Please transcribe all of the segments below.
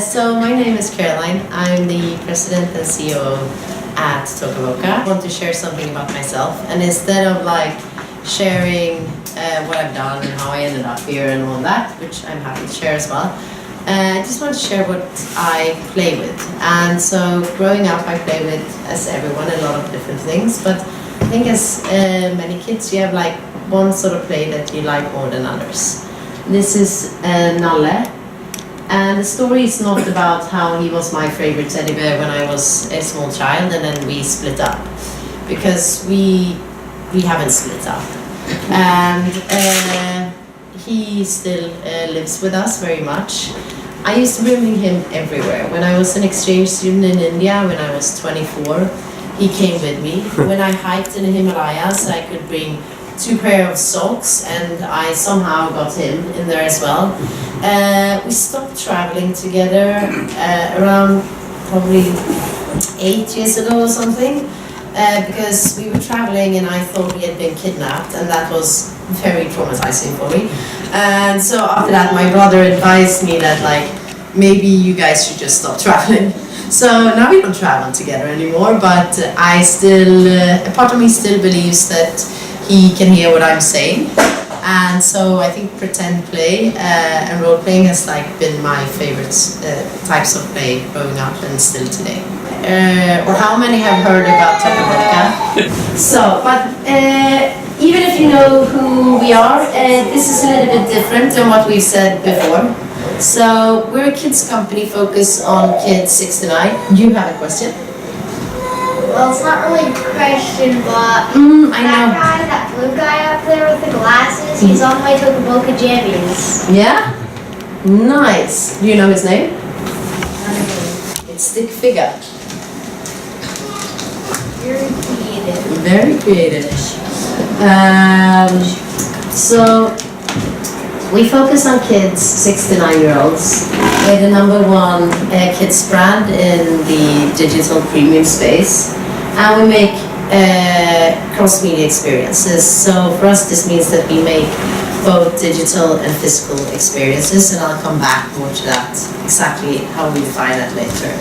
So my name is Caroline. I'm the president and CEO at Toca Boca. I want to share something about myself, and instead of sharing what I've done and how I ended up here and all that, which I'm happy to share as well, I just want to share what I play with. And so growing up, I play with, as everyone, a lot of different things, but I think as many kids, you have one sort of play that you like more than others. This is Nalle. And the story is not about how he was my favorite teddy bear when I was a small child and then we split up. Because we haven't split up. And he still lives with us very much. I used to bring him everywhere. When I was an exchange student in India, when I was 24, he came with me. When I hiked in the Himalayas, I could bring 2 pairs of socks, and I somehow got him in there as well. We stopped traveling together around probably 8 years ago or something, because we were traveling and I thought we had been kidnapped, and that was very traumatizing for me. And so after that, my brother advised me that maybe you guys should just stop traveling. So now we don't travel together anymore, but I still, a part of me still believes that he can hear what I'm saying. And so I think pretend play and role playing has been my favorite types of play growing up and still today. Or how many have heard about Toca Boca? So, but even if you know who we are, this is a little bit different than what we've said before. So we're a kids company focused on kids 6 to 9. You have a question? Well, it's not really a question, but that blue guy up there with the glasses, he's on my Toca Boca jammies. Yeah? Nice. Do you know his name? It's Stick Figure. Very creative. Very creative. So we focus on kids 6 to 9-year-olds. We're the #1 kids brand in the digital premium space, and we make cross-media experiences. So for us, this means that we make both digital and physical experiences, and I'll come back more to that, exactly how we define that later.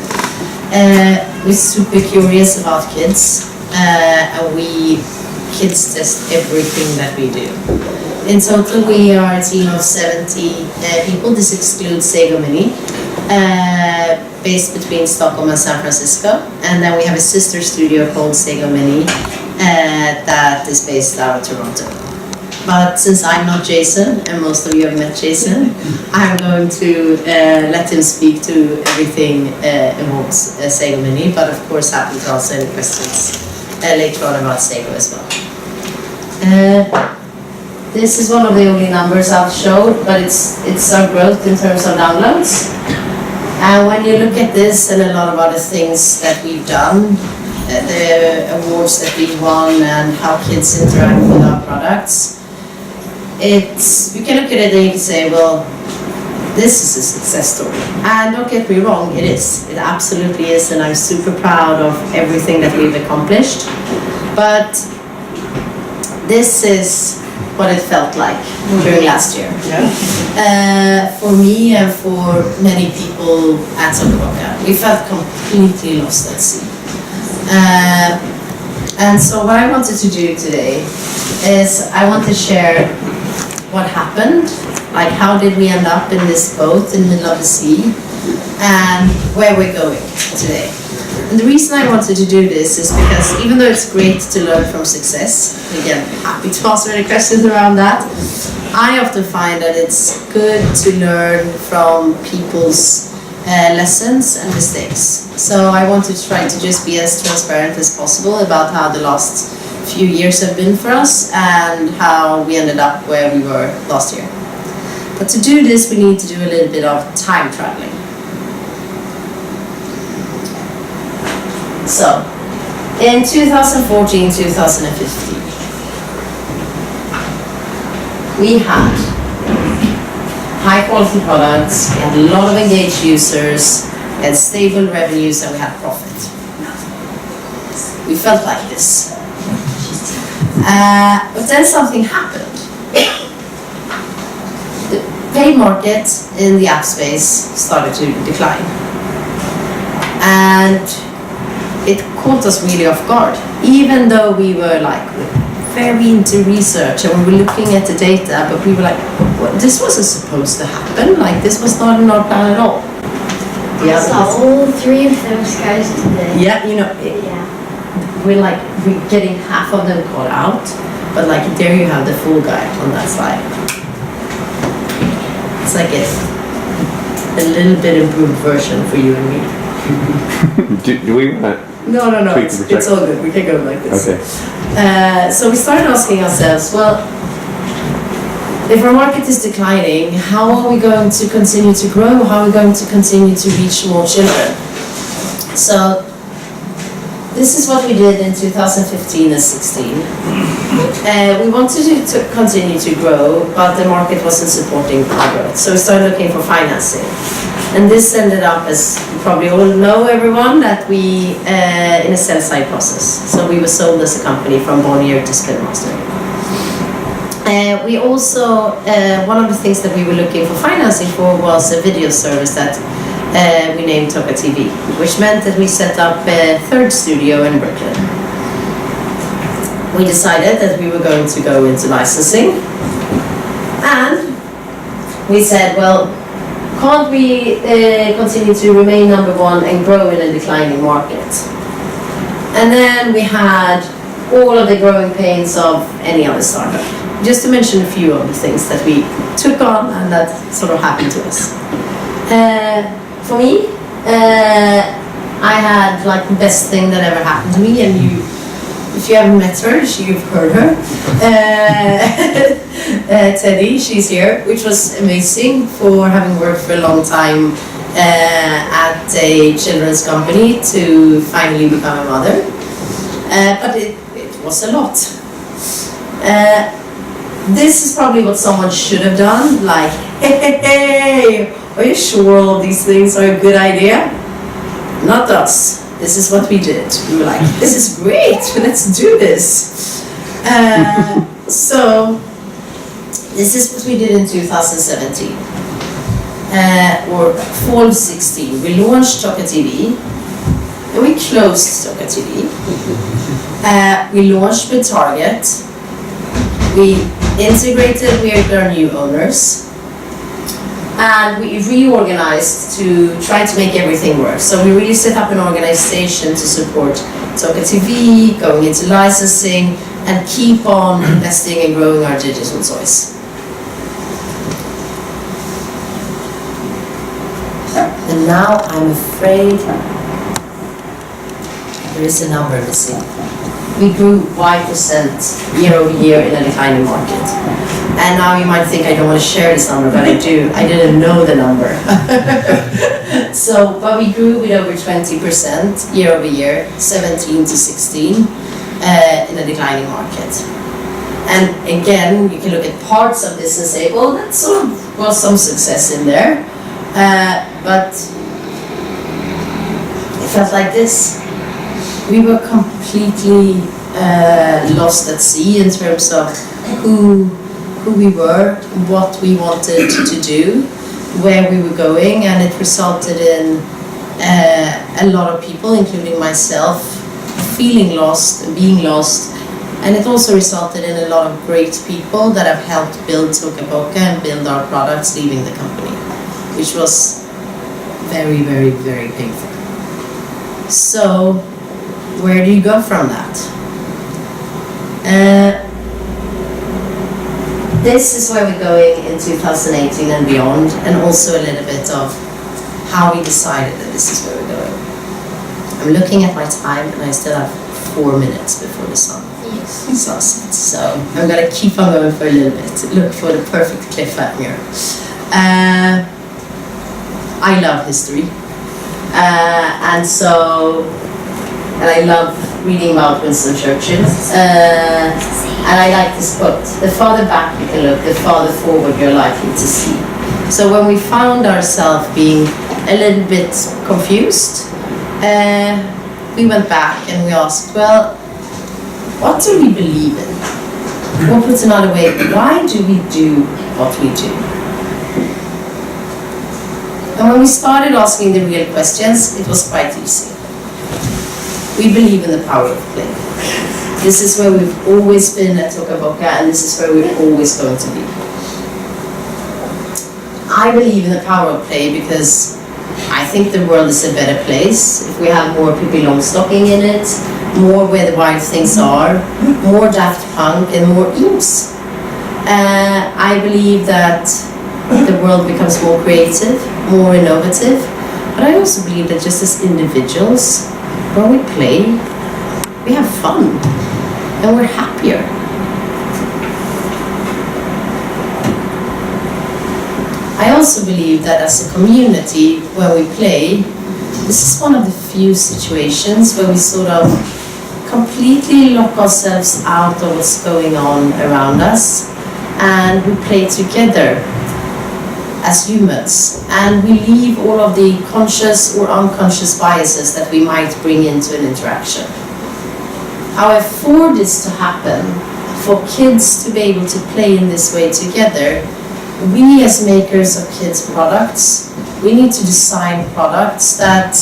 We're super curious about kids, and kids test everything that we do. In total, we are a team of 70 people. This excludes Sego Mini, based between Stockholm and San Francisco. And then we have a sister studio called Sego Mini that is based out of Toronto. But since I'm not Jason, and most of you have met Jason, I'm going to let him speak to everything involves Sego Mini, but of course happy to answer any questions later on about Sego as well. This is one of the only numbers I've showed, but it's our growth in terms of downloads. And when you look at this and a lot of other things that we've done, the awards that we've won and how kids interact with our products, you can look at it and you can say, well, this is a success story. And don't get me wrong, it is. It absolutely is, and I'm super proud of everything that we've accomplished. But this is what it felt like during last year. For me and for many people at Toca Boca, we felt completely lost at sea. And so what I wanted to do today is I want to share what happened, how did we end up in this boat in the middle of the sea, and where we're going today. And the reason I wanted to do this is because even though it's great to learn from success, again, happy to answer any questions around that, I often find that it's good to learn from people's lessons and mistakes. So I wanted to try to just be as transparent as possible about how the last few years have been for us and how we ended up where we were last year. But to do this, we need to do a little bit of time traveling. So, in 2014, 2015, we had high quality products, we had a lot of engaged users, we had stable revenues, and we had profit. We felt like this. But then something happened. paid market in the app space started to decline. And it caught us really off guard, even though we were like very into research and we were looking at the data, but we were like, this wasn't supposed to happen, like this was not in our plan at all. I saw all 3 of those guys today. Yeah, you know, we're getting half of them caught out, but like there you have the full guy on that slide. It's like a little bit improved version for you and me. do we want No, it's all good. We can go like this. Okay. So we started asking ourselves, well, if our market is declining, how are we going to continue to grow? How are we going to continue to reach more children? So this is what we did in 2015 and 16. We wanted to continue to grow, but the market wasn't supporting our growth. So we started looking for financing. And this ended up, as you probably all know, everyone, that we, in a sell-side process. So we were sold as a company from Bonnier to Spin Master. We also, one of the things that we were looking for financing for was a video service that we named Toca TV, which meant that we set up a third studio in Brooklyn. We decided that we were going to go into licensing, and we said, well, can't we continue to remain number one and grow in a declining market? And then we had all of the growing pains of any other startup. Just to mention a few of the things that we took on and that sort of happened to us. For me, I had like the best thing that ever happened to me, and if you haven't met her, you've heard her. Teddy, she's here, which was amazing for having worked for a long time at a children's company to finally become a mother. But it was a lot. This is probably what someone should have done, like, hey, are you sure all of these things are a good idea? Not us. This is what we did. We were like, this is great, let's do this. So, this is what we did in 2017. Or fall 16. We launched Toca TV, and we closed Toca TV. We launched with Target. We integrated with our new owners. And we reorganized to try to make everything work. So we really set up an organization to support Toca TV, going into licensing, and keep on investing and growing our digital toys. And now I'm afraid there is a number missing. We grew 5% year over year in a declining market. And now you might think I don't want to share this number, but I do. I didn't know the number. But we grew with over 20% year over year, 17 to 16, in a declining market. And again, you can look at parts of this and say, well, that sort of was some success in there. But it felt like this. We were completely lost at sea in terms of who we were, what we wanted to do, where we were going, and it resulted in a lot of people, including myself, feeling lost and being lost. And it also resulted in a lot of great people that have helped build Toca Boca and build our products leaving the company, which was very, very, very painful. So, where do you go from that? This is where we're going in 2018 and beyond, and also a little bit of how we decided that this is where we're going. I'm looking at my time, and I still have 4 minutes before the sun sets. So I'm gonna keep on going for a little bit. Look for the perfect cliffhanger. I love history, and I love reading about Winston Churchill, and I like this quote: the farther back you can look, the farther forward you're likely to see. So when we found ourselves being a little bit confused, we went back and we asked, well, what do we believe in? Or put another way, why do we do what we do? And when we started asking the real questions, it was quite easy. We believe in the power of play. This is where we've always been at Toca Boca, and this is where we're always going to be. I believe in the power of play because I think the world is a better place if we have more Pippi Longstocking in it, more Where the Wild Things Are, more Daft Punk, and more Eames. I believe that the world becomes more creative, more innovative, but I also believe that just as individuals, when we play, we have fun and we're happier. I also believe that as a community, when we play, this is one of the few situations where we sort of completely lock ourselves out of what's going on around us, and we play together as humans, and we leave all of the conscious or unconscious biases that we might bring into an interaction. However, for this to happen, for kids to be able to play in this way together, we as makers of kids' products, we need to design products that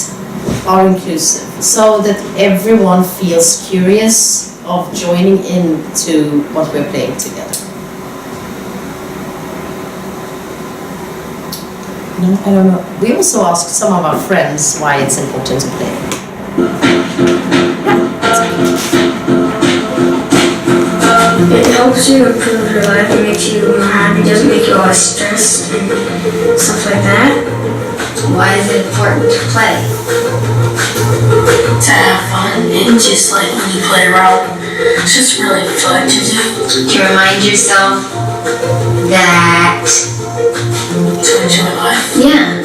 are inclusive, so that everyone feels curious of joining into what we're playing together. No, I don't know. We also asked some of our friends why it's important to play. It helps you improve your life, it makes you more happy, it doesn't make you all stressed and stuff like that. Why is it important to play? To have fun and just like when you play around, it's just really fun to do. To remind yourself that To enjoy life. yeah,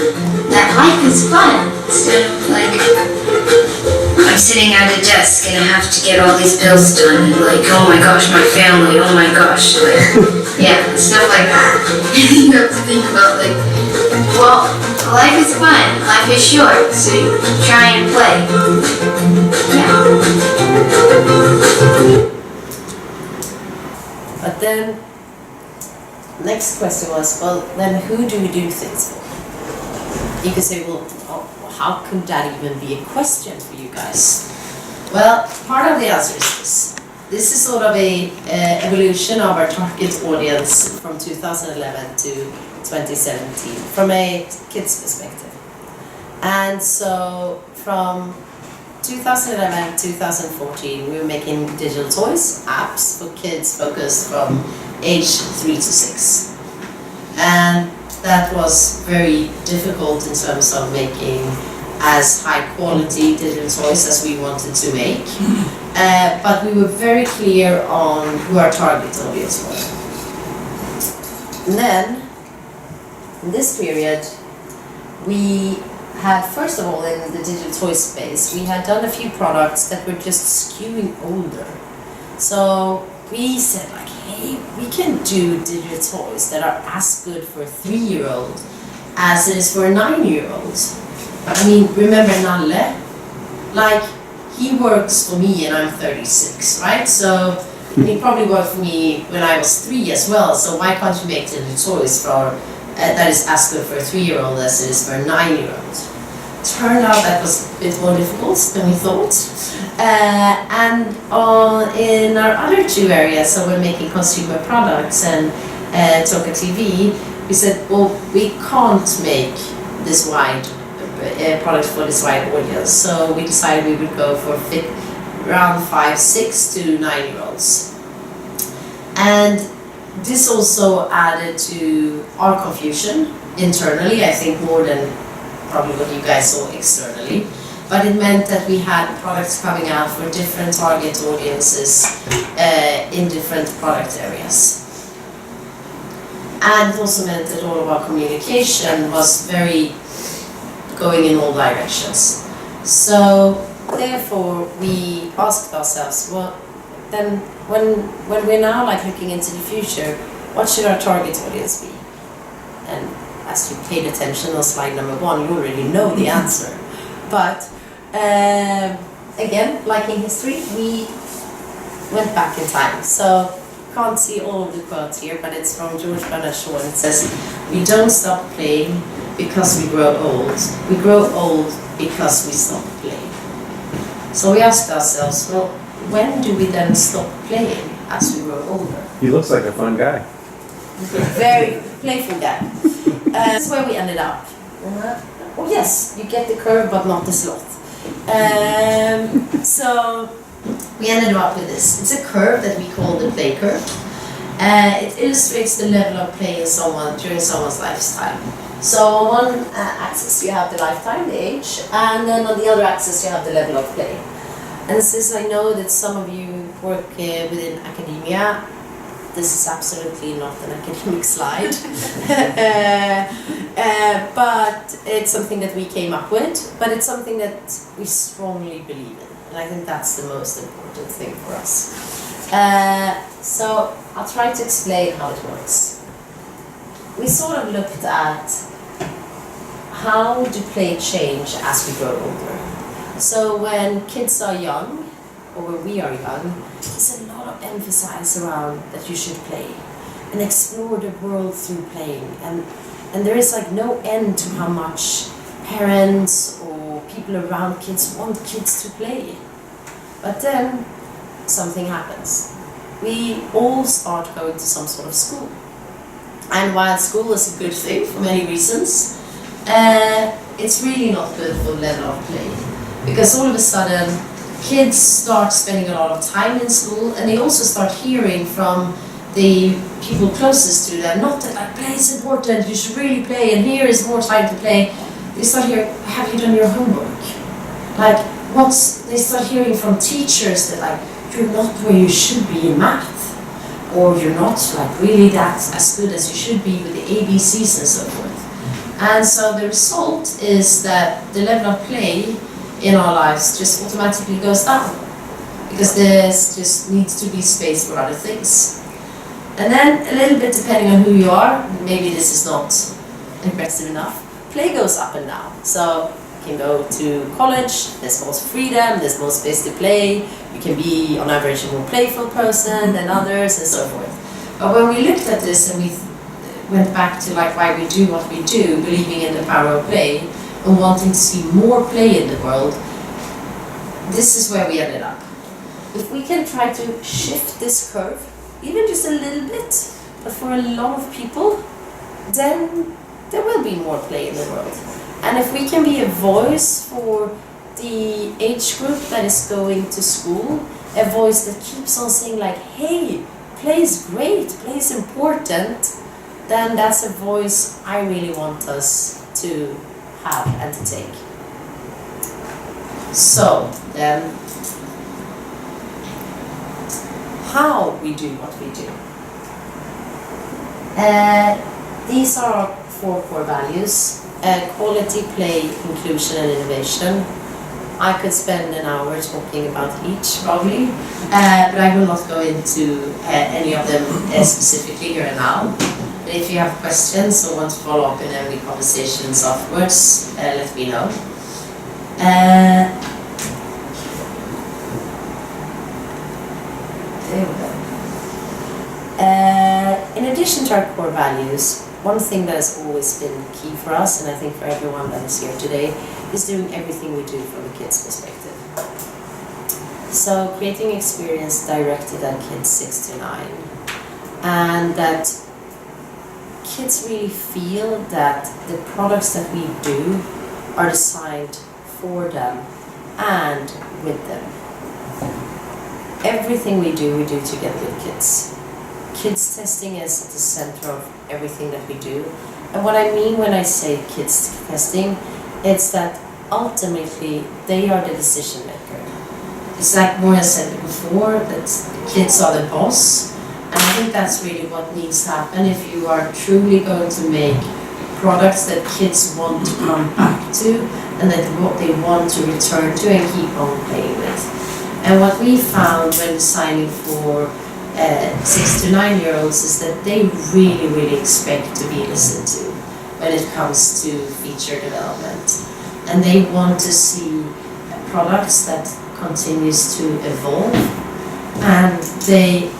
that life is fun. Instead of like, I'm sitting at a desk and I have to get all these bills done, and like, oh my gosh, my family, oh my gosh, like, yeah, stuff like that. You have to think about like, well, life is fun, life is short, so you try and play. Yeah. But then, next question was, well, then who do we do things for? You could say, well, how could that even be a question for you guys? Well, part of the answer is this. This is sort of a evolution of our target audience from 2011 to 2017, from a kid's perspective. And so from 2011 to 2014, we were making digital toys, apps for kids focused from age 3 to 6. And that was very difficult in terms of making as high quality digital toys as we wanted to make. But we were very clear on who our target audience was. And then, in this period, we had, first of all, in the digital toy space, we had done a few products that were just skewing older. So we said like, hey, we can do digital toys that are as good for a 3-year-old as it is for a 9-year-old. I mean, remember Nalle? Like, he works for me and I'm 36, right? So he probably worked for me when I was 3 as well. So why can't you make digital toys for that is as good for a 3-year-old as it is for a 9-year-old? Turned out that was a bit more difficult than we thought. And in our other two areas, so we're making consumer products and Toca TV, we said, well, we can't make this wide product for this wide audience. So we decided we would go for around 5, 6 to 9-year-olds. And this also added to our confusion internally, I think more than probably what you guys saw externally. But it meant that we had products coming out for different target audiences in different product areas. And it also meant that all of our communication was very going in all directions. So therefore we asked ourselves, well, then when we're now like looking into the future, what should our target audience be? And as you paid attention on slide number 1, you already know the answer. But again, like in history, we went back in time. So can't see all of the quotes here, but it's from George Bernard Shaw, and it says, we don't stop playing because we grow old. We grow old because we stop playing. So we asked ourselves, well, when do we then stop playing as we grow older? He looks like a fun guy. Very playful guy. That's where we ended up. Oh yes, you get the curve but not the sloth. So we ended up with this. It's a curve that we call the play curve. It illustrates the level of play in someone during someone's lifetime. So on one axis you have the lifetime, the age, and then on the other axis you have the level of play. And since I know that some of you work within academia, this is absolutely not an academic slide, but it's something that we came up with, but it's something that we strongly believe in, and I think that's the most important thing for us. So I'll try to explain how it works. We sort of looked at how do play change as we grow older. So when kids are young, or when we are young, there's a lot of emphasis around that you should play and explore the world through playing, and there is like no end to how much parents or people around kids want kids to play. But then something happens. We all start going to some sort of school, and while school is a good thing for many reasons, it's really not good for the level of play, because all of a sudden kids start spending a lot of time in school, and they also start hearing from the people closest to them, not that like play is important, you should really play, and here is more time to play. They start hearing, have you done your homework? Like, they start hearing from teachers that like, you're not where you should be in math, or you're not like really that as good as you should be with the ABCs and so forth. And so the result is that the level of play in our lives just automatically goes down, because there just needs to be space for other things. And then a little bit depending on who you are, maybe this is not impressive enough, play goes up and down. So you can go to college, there's more freedom, there's more space to play, you can be on average a more playful person than others and so forth. But when we looked at this and we went back to like why we do what we do, believing in the power of play and wanting to see more play in the world, this is where we ended up. If we can try to shift this curve, even just a little bit, but for a lot of people, then there will be more play in the world. And if we can be a voice for the age group that is going to school, a voice that keeps on saying like, hey, play is great, play is important, then that's a voice I really want us to have and to take. So then, how we do what we do. These are our 4 core values: quality, play, inclusion, and innovation. I could spend an hour talking about each, probably, but I will not go into any of them specifically here and now. But if you have questions or want to follow up in any conversations afterwards, let me know. In addition to our core values, one thing that has always been key for us, and I think for everyone that is here today, is doing everything we do from a kid's perspective. So creating experience directed at kids 6 to 9, and that kids really feel that the products that we do are designed for them and with them. Everything we do together with kids. Kids testing is at the center of everything that we do. And what I mean when I say kids testing, it's that ultimately they are the decision maker. It's like Maura said before, that kids are the boss. And I think that's really what needs to happen if you are truly going to make products that kids want to come back to and that what they want to return to and keep on playing with. And what we found when designing for 6 to 9-year-olds is that they really, really expect to be listened to when it comes to feature development. And they want to see products that continues to evolve, and they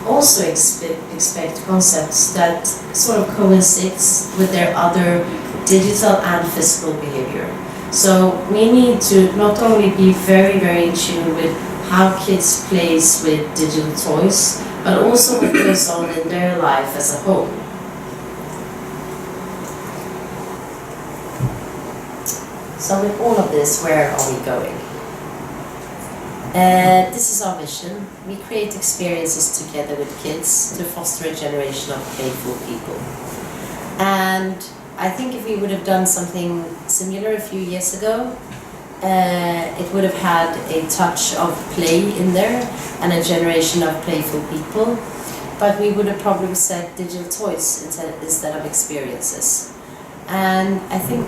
also expect concepts that sort of coincides with their other digital and physical behavior. So we need to not only be very, very in tune with how kids plays with digital toys, but also what goes on in their life as a whole. So with all of this, where are we going? This is our mission. We create experiences together with kids to foster a generation of playful people. And I think if we would have done something similar a few years ago, it would have had a touch of play in there and a generation of playful people. But we would have probably said digital toys instead of experiences. And I think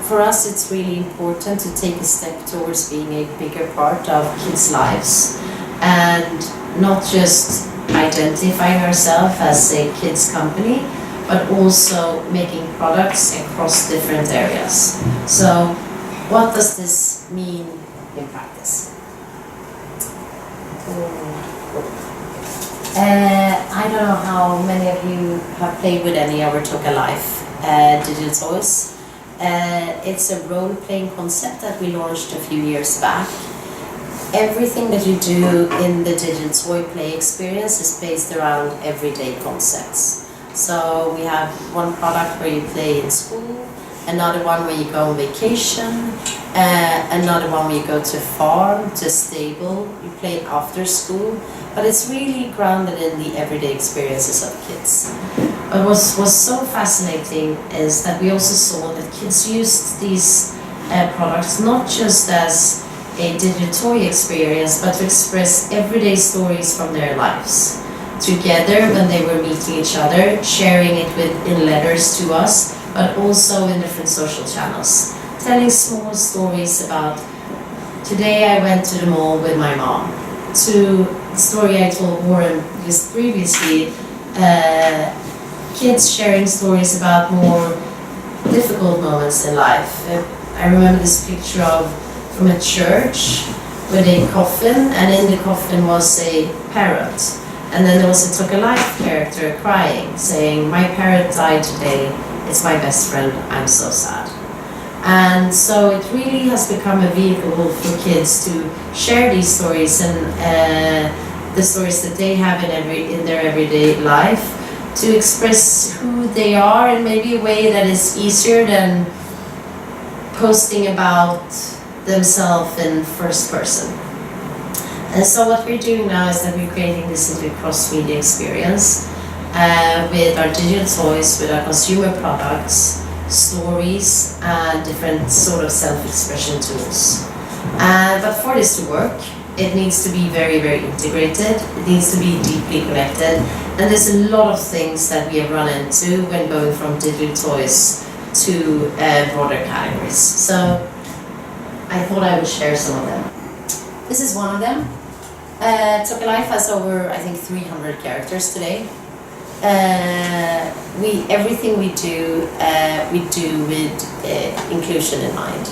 for us it's really important to take a step towards being a bigger part of kids' lives and not just identifying ourselves as a kids company, but also making products across different areas. So what does this mean in practice? I don't know how many of you have played with any of our Toca Life digital toys. It's a role-playing concept that we launched a few years back. Everything that you do in the digital toy play experience is based around everyday concepts. So we have one product where you play in school, another one where you go on vacation, another one where you go to a farm, to a stable, you play after school, but it's really grounded in the everyday experiences of kids. But what was so fascinating is that we also saw that kids used these products not just as a digital toy experience, but to express everyday stories from their lives together when they were meeting each other, sharing it in letters to us, but also in different social channels, telling small stories about, today I went to the mall with my mom, to the story I told Warren just previously, kids sharing stories about more difficult moments in life. I remember this picture from a church with a coffin, and in the coffin was a parrot. And then there was a Toca Life character crying, saying, my parrot died today, it's my best friend, I'm so sad. And so it really has become a vehicle for kids to share these stories and the stories that they have in their everyday life, to express who they are in maybe a way that is easier than posting about themselves in first person. And so what we're doing now is that we're creating this into a cross-media experience with our digital toys, with our consumer products, stories, and different sort of self-expression tools. But for this to work, it needs to be very, very integrated. It needs to be deeply connected. And there's a lot of things that we have run into when going from digital toys to broader categories. So I thought I would share some of them. This is one of them. Toca Life has over, I think, 300 characters today. Everything we do with inclusion in mind.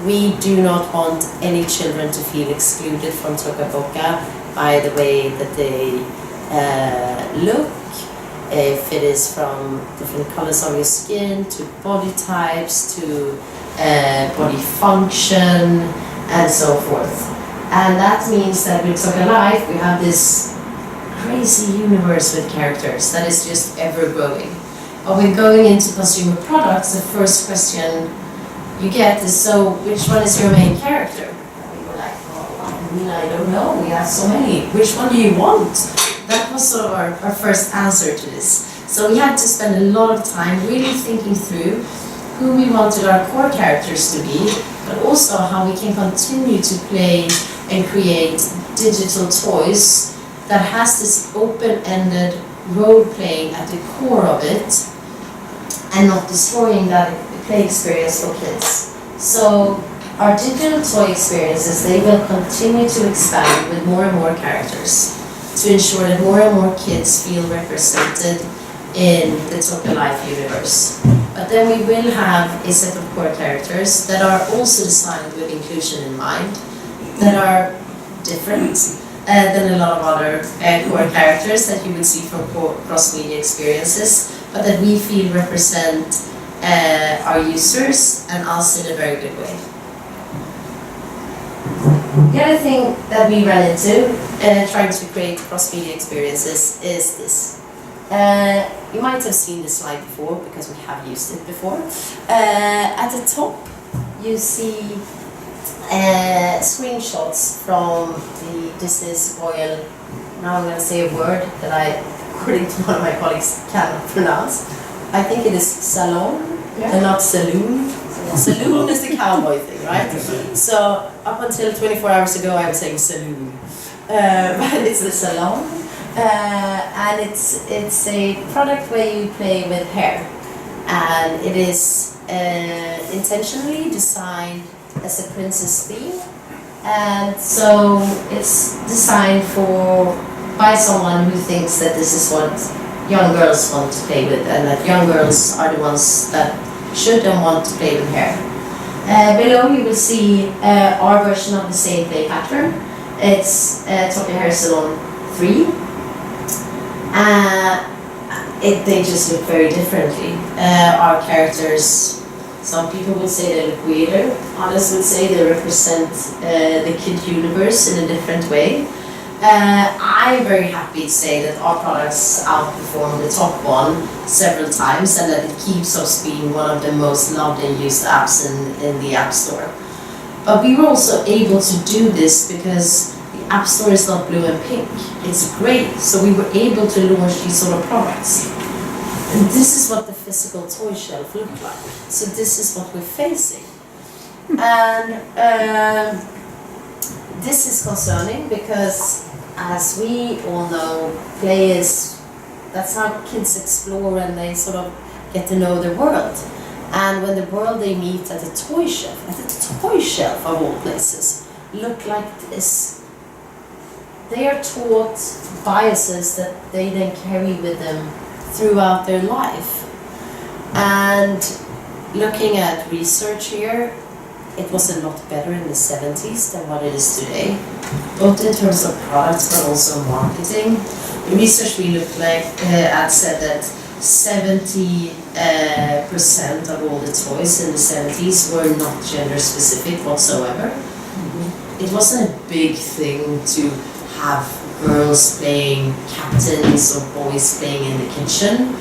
We do not want any children to feel excluded from Toca Boca by the way that they look, if it is from different colors of your skin, to body types, to body function, and so forth. And that means that with Toca Life we have this crazy universe with characters that is just ever growing. But when going into consumer products, the first question you get is, so which one is your main character? And we were like, oh, I don't know, we have so many. Which one do you want? That was sort of our first answer to this. So we had to spend a lot of time really thinking through who we wanted our core characters to be, but also how we can continue to play and create digital toys that has this open-ended role-playing at the core of it and not destroying that play experience for kids. So our digital toy experiences, they will continue to expand with more and more characters to ensure that more and more kids feel represented in the Toca Life universe. But then we will have a set of core characters that are also designed with inclusion in mind, that are different than a lot of other core characters that you would see from cross-media experiences, but that we feel represent our users and us in a very good way. The other thing that we ran into trying to create cross-media experiences is this. You might have seen this slide before because we have used it before. At the top you see screenshots from this is Royal, now I'm going to say a word that I, according to one of my colleagues, cannot pronounce. I think it is salon and not saloon. Saloon is the cowboy thing, right? So up until 24 hours ago I was saying saloon. But it's the salon. And it's a product where you play with hair. And it is intentionally designed as a princess theme. And so it's designed by someone who thinks that this is what young girls want to play with, and that young girls are the ones that should and want to play with hair. Below you will see our version of the same play pattern. It's Toca Hair Salon 3. They just look very differently. Our characters, some people would say they look weirder, others would say they represent the kid universe in a different way. I'm very happy to say that our products outperform the top one several times, and that it keeps us being one of the most loved and used apps in the App Store. But we were also able to do this because the App Store is not blue and pink. It's great, so we were able to launch these sort of products. And this is what the physical toy shelf looked like. So this is what we're facing. And this is concerning because, as we all know, play is, that's how kids explore and they sort of get to know the world. And when the world they meet at the toy shelf of all places, look like this, they are taught biases that they then carry with them throughout their life. And looking at research here, it was a lot better in the 70s than what it is today, both in terms of products but also marketing. The research we looked at said that 70% of all the toys in the 70s were not gender specific whatsoever. It wasn't a big thing to have girls playing captains or boys playing in the kitchen.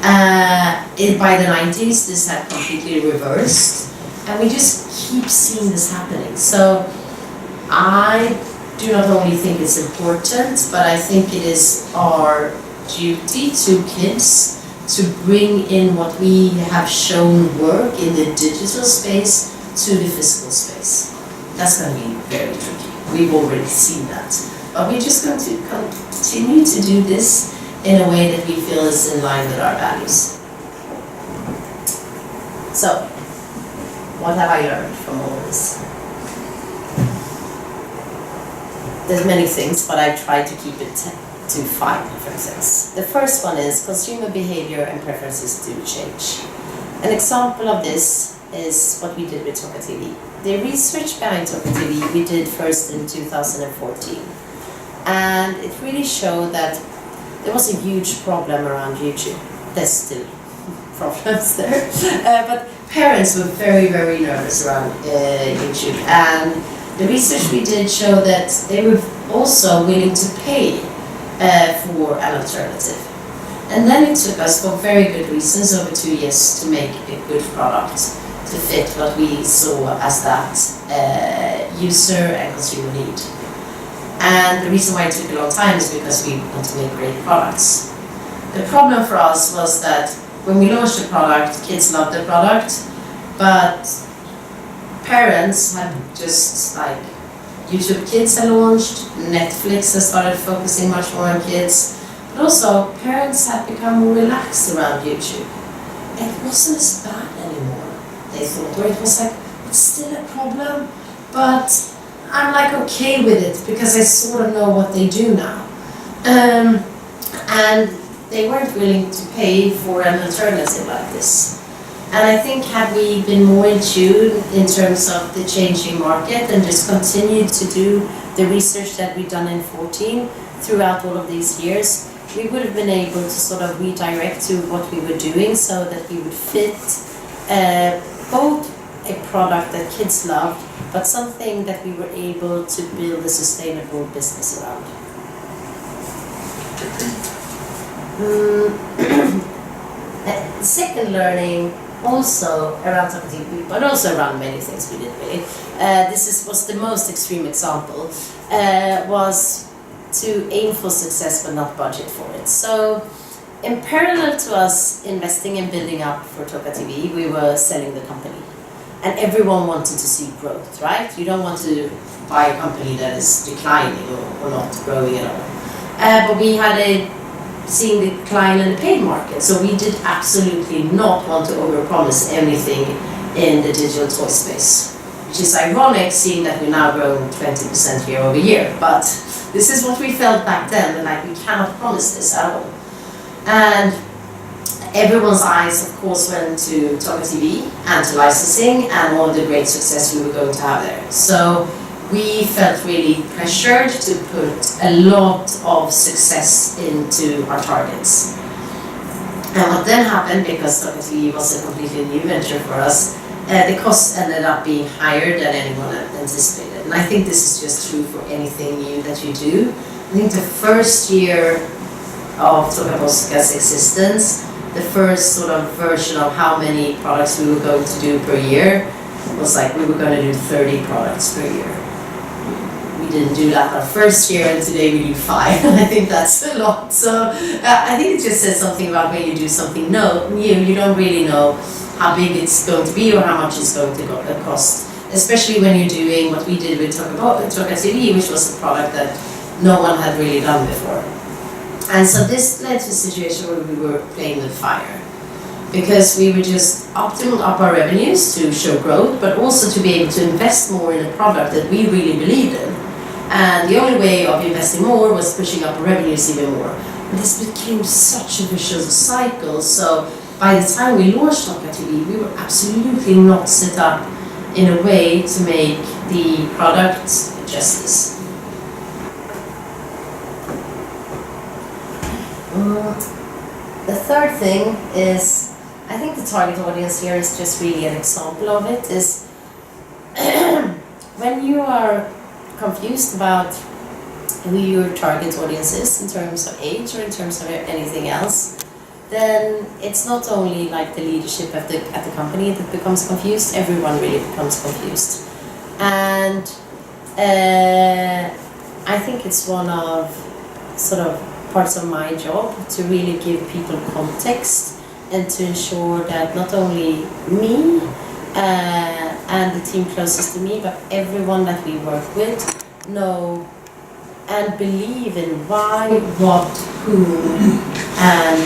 By the 90s this had completely reversed, and we just keep seeing this happening. So I do not only think it's important, but I think it is our duty to kids to bring in what we have shown work in the digital space to the physical space. That's going to be very tricky. We've already seen that. But we're just going to continue to do this in a way that we feel is in line with our values. So, what have I learned from all this? There's many things, but I've tried to keep it to 5 different things. The first one is consumer behavior and preferences do change. An example of this is what we did with Toca TV. The research behind Toca TV we did first in 2014. And it really showed that there was a huge problem around YouTube. There's still problems there. But parents were very, very nervous around YouTube. And the research we did showed that they were also willing to pay for an alternative. And then it took us, for very good reasons, over 2 years to make a good product to fit what we saw as that user and consumer need. And the reason why it took a long time is because we want to make great products. The problem for us was that when we launched the product, kids loved the product, but parents had just like YouTube Kids had launched, Netflix has started focusing much more on kids, but also parents had become more relaxed around YouTube. It wasn't as bad anymore, they thought, or it was like, it's still a problem, but I'm like okay with it because I sort of know what they do now. And they weren't willing to pay for an alternative like this. And I think had we been more in tune in terms of the changing market and just continued to do the research that we've done in 2014 throughout all of these years, we would have been able to sort of redirect to what we were doing so that we would fit both a product that kids loved, but something that we were able to build a sustainable business around. Second learning, also around Toca TV, but also around many things we did really. Was the most extreme example, was to aim for success but not budget for it. So in parallel to us investing and building up for Toca TV, we were selling the company. And everyone wanted to see growth, right? You don't want to buy a company that is declining or not growing at all. But we had seeing the decline in the paid market, so we did absolutely not want to overpromise anything in the digital toy space. Which is ironic, seeing that we're now growing 20% year over year. But this is what we felt back then, and like we cannot promise this at all. And everyone's eyes, of course, went to Toca TV and to licensing and all the great success we were going to have there. So we felt really pressured to put a lot of success into our targets. And what then happened, because Toca TV was a completely new venture for us, the costs ended up being higher than anyone had anticipated. And I think this is just true for anything new that you do. I think the first year of Toca Boca's existence, the first sort of version of how many products we were going to do per year was like we were going to do 30 products per year. We didn't do that our first year, and today we do 5, and I think that's a lot. So I think it just says something about when you do something new, you don't really know how big it's going to be or how much it's going to cost, especially when you're doing what we did with Toca TV, which was a product that no one had really done before. And so this led to a situation where we were playing with fire, because we were just optimizing up our revenues to show growth, but also to be able to invest more in a product that we really believed in. And the only way of investing more was pushing up our revenues even more. And this became such a vicious cycle. So by the time we launched Toca TV, we were absolutely not set up in a way to make the product justice. The third thing is, I think the target audience here is just really an example of it, is when you are confused about who your target audience is in terms of age or in terms of anything else, then it's not only like the leadership at the company that becomes confused, everyone really becomes confused. And I think it's one of sort of parts of my job to really give people context and to ensure that not only me and the team closest to me, but everyone that we work with know and believe in why, what, who, and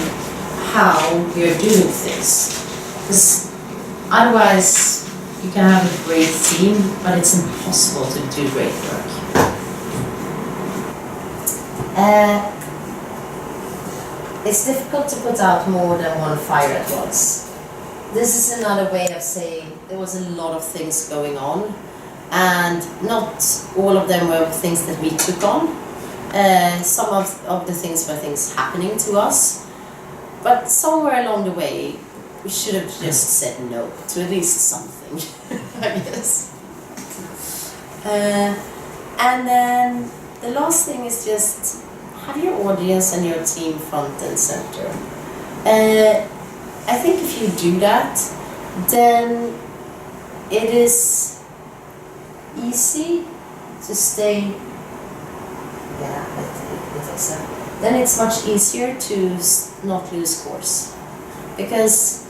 how we're doing things. Because otherwise you can have a great team, but it's impossible to do great work. It's difficult to put out more than one fire at once. This is another way of saying there was a lot of things going on, and not all of them were things that we took on. Some of the things were things happening to us, but somewhere along the way we should have just said no to at least something, I guess. And then the last thing is just have your audience and your team front and center. I think if you do that, then it is easy to stay. Then it's much easier to not lose course, because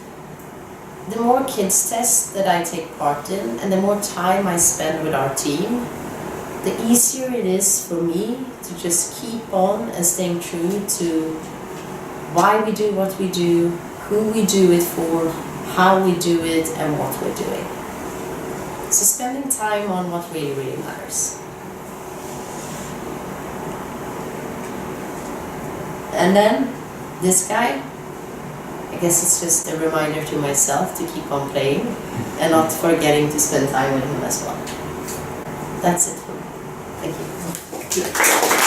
the more kids tests that I take part in and the more time I spend with our team, the easier it is for me to just keep on and staying true to why we do what we do, who we do it for, how we do it, and what we're doing. So spending time on what really, really matters. And then this guy, I guess it's just a reminder to myself to keep on playing and not forgetting to spend time with him as well. That's it for me. Thank you.